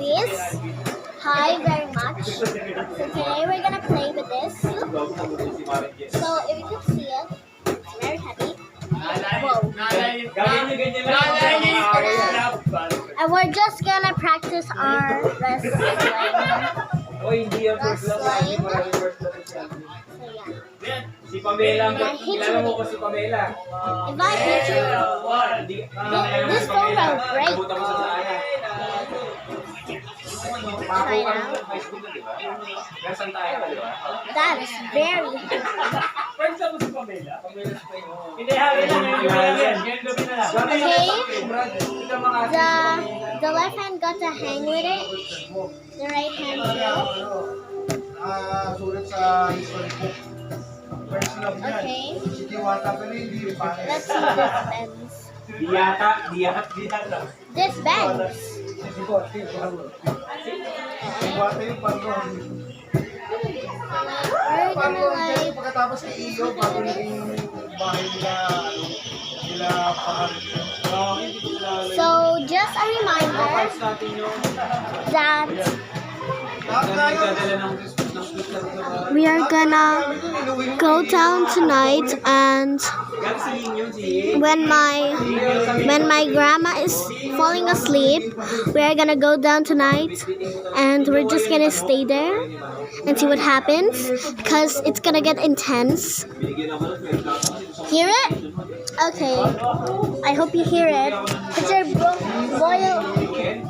this. Hi very much. So today we're gonna play with this. So if you can see it, it's very heavy. Whoa. And we're just gonna practice our wrestling. Si Pamela, kilala mo ko si Pamela. If I hit you, this phone will break. Try now. That is very heavy. Okay, the left hand got to hang with it. The right hand too. Okay. Let's see if this bends. This bends. We're gonna like. So just a reminder that we are gonna go down tonight, and when my grandma is falling asleep, we are gonna go down tonight, and we're just gonna stay there and see what happens, because it's gonna get intense. Hear it? Okay. I hope you hear it.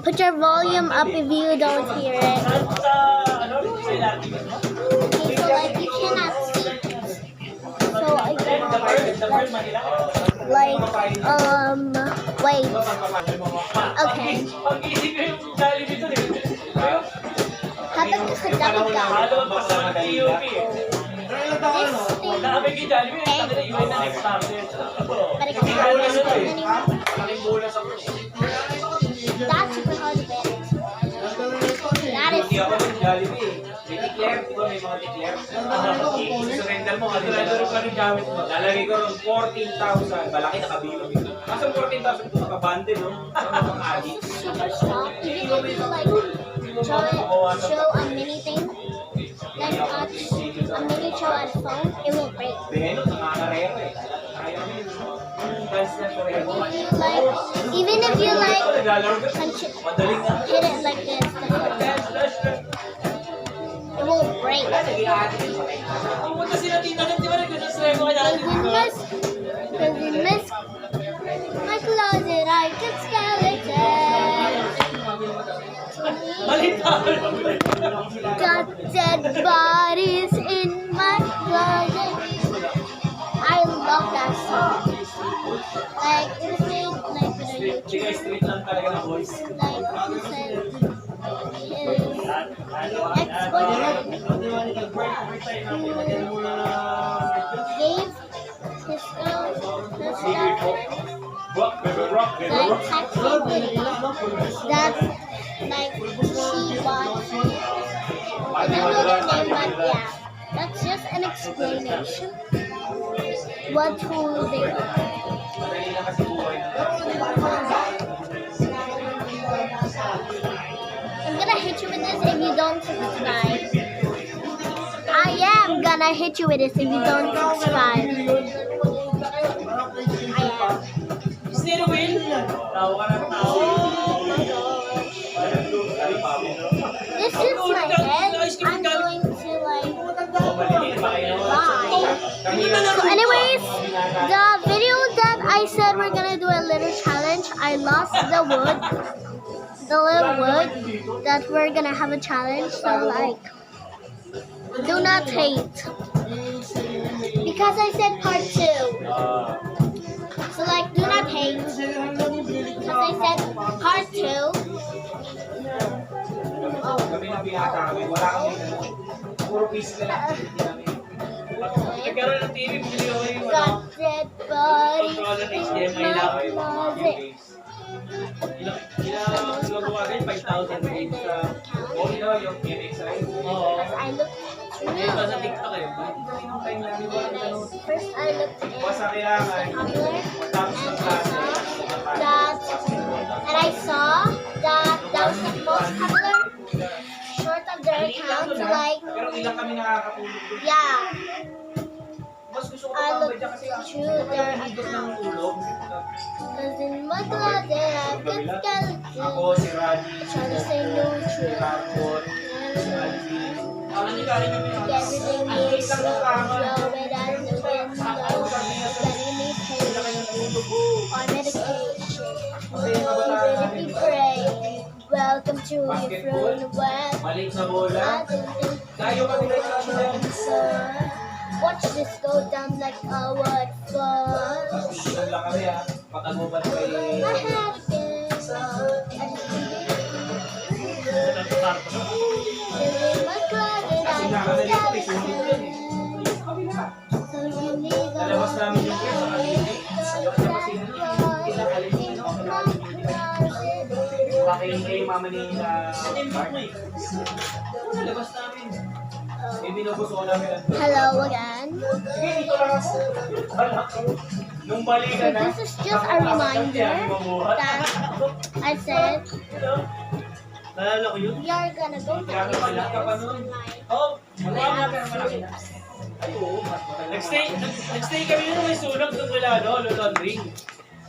Put your volume up if you don't hear it. Okay, so like you cannot see. So I wait. Okay. Habang nakadami ka. That's super hard to bend. That is surrender mo, lalagay ko ron 14,000. Malaki na kabilang ito. Kasi 14,000 ito nakabande, no? super strong. Even if you like show a mini thing, like touch a miniature on phone, it will break. Even if you like punch it, hit it like this, it will break. Because in my closet, I get skeletons. Got dead bodies in my closet. I love that song. Like, it was made like with a YouTuber. Like, who said his ex-boyfriend gave his girlfriend like taxi that like she bought. I don't know their name, but yeah, that's just an explanation. What tool they are. I'm gonna hit you with this if you don't subscribe. I am gonna hit you with this if you don't subscribe. I am. This is my head. I'm going to like lie. So anyways, the video that I said we're gonna do a little challenge, I lost the little wood that we're gonna have a challenge. So like, do not hate, because I said part 2. So like, do not hate, because I said part 2. Got dead bodies in my closet. I looked through. First I looked in and I saw that was the most popular count to like, Pero ilang kami nakakatulog doon. yeah, Mas gusto ko I pa look dyan kasi through their higit ng tulog. cause in my closet I've got Ako, skeletons si Raddy, trying to say no si truth. Carpon, si Alvin. Everything is so throw it out the window. Letting me pay on medication. Ready to pray. Welcome to your fruit web. Maliit na bola. I don't think Tayo kami na so. Watch this go down like a what fun. Ilan lang kami ha. Patago ba kay... I have been. I just in my closet, Kasi I'm nakadali ko, may sunog yun eh. skeleton. Sa kabila. So you need a Nalabas namin yung kaya sa kalilig. Ayaw na kasi ilang kalilig. Pakingay yung mama ni Mark. Nalabas namin. May binubuso ko namin. Hello again. Sige, dito lang ako. Wala ko. Nung bali ka So na. this is just a reminder that I said Nalala ko yun? we are gonna go down Wala ka pa nun. tonight. Oh, wala ka pero malaki na. Ay, oo. Nagstay kami nun may sunog doon wala, no? Lulon ring.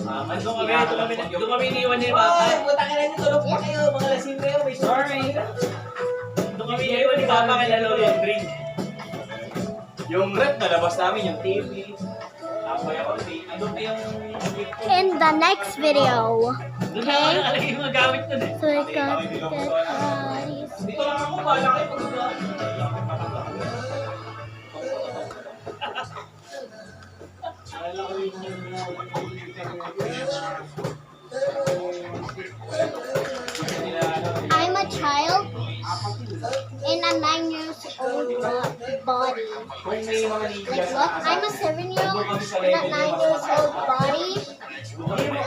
Doon kami iniwan ni Papa. Oh, puta ka na niyo, tulog pa kayo. Mga lasing kayo, may sorry. Doon kami iniwan ni Papa kay Lulon ring. Yung rep, nalabas namin yung TV. Tapos ako, doon pa yung... In the next video. Doon na ako nakalagay yung mga gamit nun eh. So I got the bodies. Dito lang ako, bahala kayo pag I'm a child in a 9-year-old body. Kung may mga liga Like what? I'm a 7-year-old in a 9-year-old body.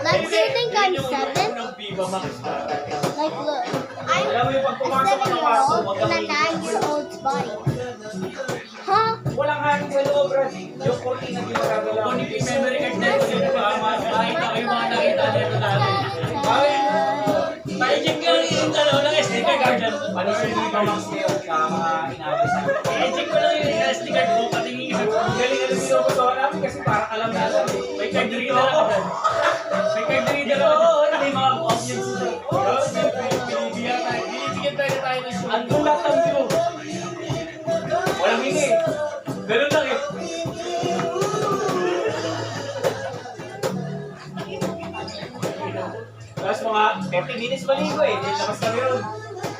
Like, do you think I'm 7? Like, look. I'm Alam mo yung pag a pumasok ng paso, 7-year-old in a 9-year-old's body. Huh? walang hangin sa loob, Brad. Yung cortina di magagalaw. Kung yung memory card na ito, sino ba? Makikita ko yung mga nakita nito natin. Paijing ka yung ng SD card dyan. Panisip ko lang sa'yo sa mga inabis namin. I-check ko lang yung SD card mo, patingin ko. Galing alam mo yung gusto namin kasi parang alam na alam. May card reader ako dyan. May card reader ako dyan. May mga options dyan. Binibigyan tayo ng show. Andun lahat ng view. Walang hingi. Ganun lang eh. Tapos mga 30 minutes maligo eh. Labas kami ron.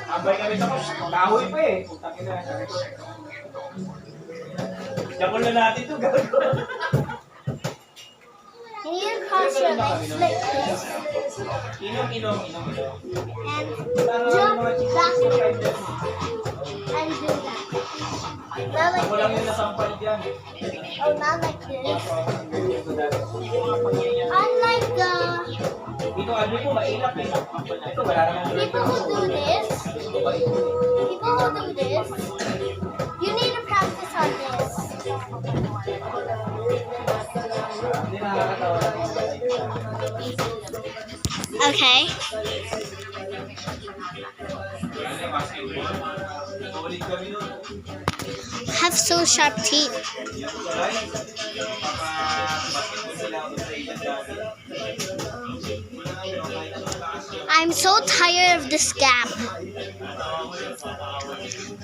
Tambay kami tapos. Kahoy pa eh. Putang ina. Jakol na natin ito. Gagawin. Can you cross your legs like this? Inom. And jump back and do that. Not like Ako lang yung this. nasampal dyan. Oh, not like this. Unlike the Ito ano po, mailap eh. Ito wala naman. people who do this, you need to practice on this. Hindi nakakatawa lang. Okay. Ulit kami nun. Have so sharp teeth. I'm so tired of this gap.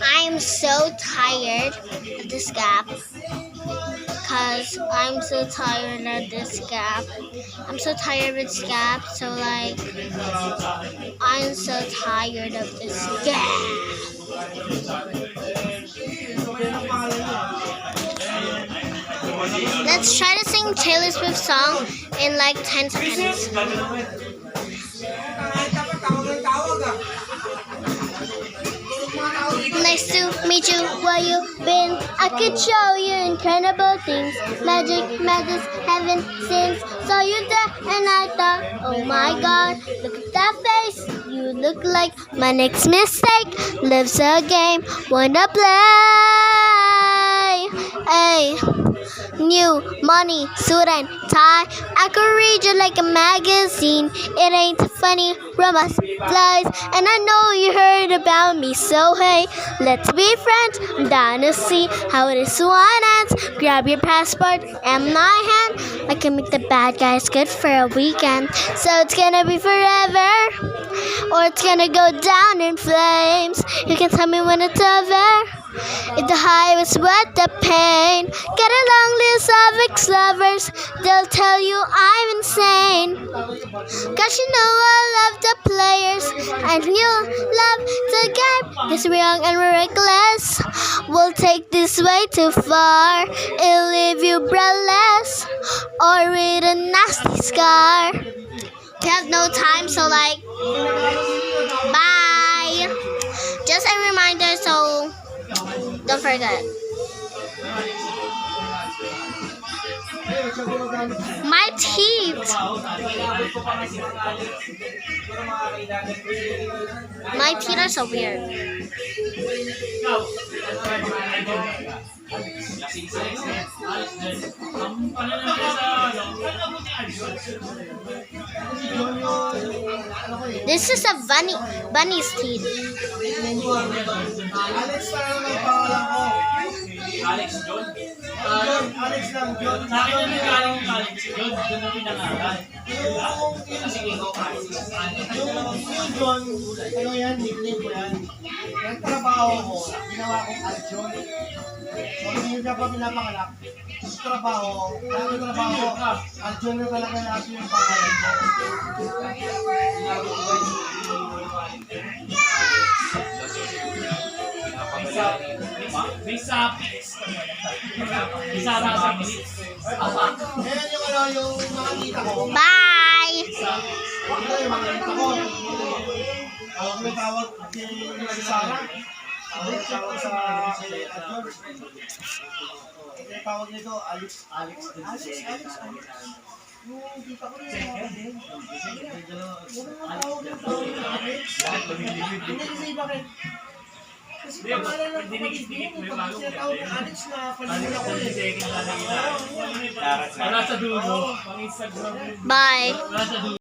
I'm so tired of this gap. Cause I'm so tired of this gap. I'm so tired of this gap. So like, I'm so tired of this gap. Let's try to sing Taylor Swift song in like 10 seconds. Nice to meet you. Where you been? I could show you incredible things. Magic, madness, heaven, sins. Saw you there and I thought, oh my God, look at that face. You look like my next mistake. Lives a game, wanna play. Hey, new money, suit and tie. I could read you like a magazine. It ain't funny, romance flies. And I know you heard about me, so hey, let's be friends. I'm down to see how it is to finance. Grab your passport and my hand. I can make the bad guys good for a weekend. So it's gonna be forever, or it's gonna go down in flames. You can tell me when it's over. If the high was worth the pain, get a long list of ex-lovers. They'll tell you I'm insane. Cause you know I love the players, and you love the game. Cause we're young and we're reckless. We'll take this way too far. It'll leave you breathless, or with a nasty scar. We have no time, so like, bye. Just a reminder, so don't forget. My teeth. My teeth are so weird. This is a bunny's teeth. Alex John? Alex lang, John. Sa akin na nagaling yung Alex John, doon na pinangaral. Kasi ikaw Yung John, ano yan, nickname ko yan. Nagtrabaho ko, ginawa kong Aljon. So, hindi ka pa pinapanganak. Trabaho, Aljon na talaga natin yung pangalan ko. May sapis. May sapis. Ngayon yung ano, yung mga tita ko. Bye! Ito yung mga tita ko. May tawag si Sarah. May tawag sa Aljon. May tawag nito, Alex. Yung tita ko rin. Hindi kasi bakit? Kasi pangalan lang ko mag-ibig mo. Pag sinatawag ng Alex na pangalan ako eh. Wala sa dulo. Pang Instagram. Bye! Wala sa dulo.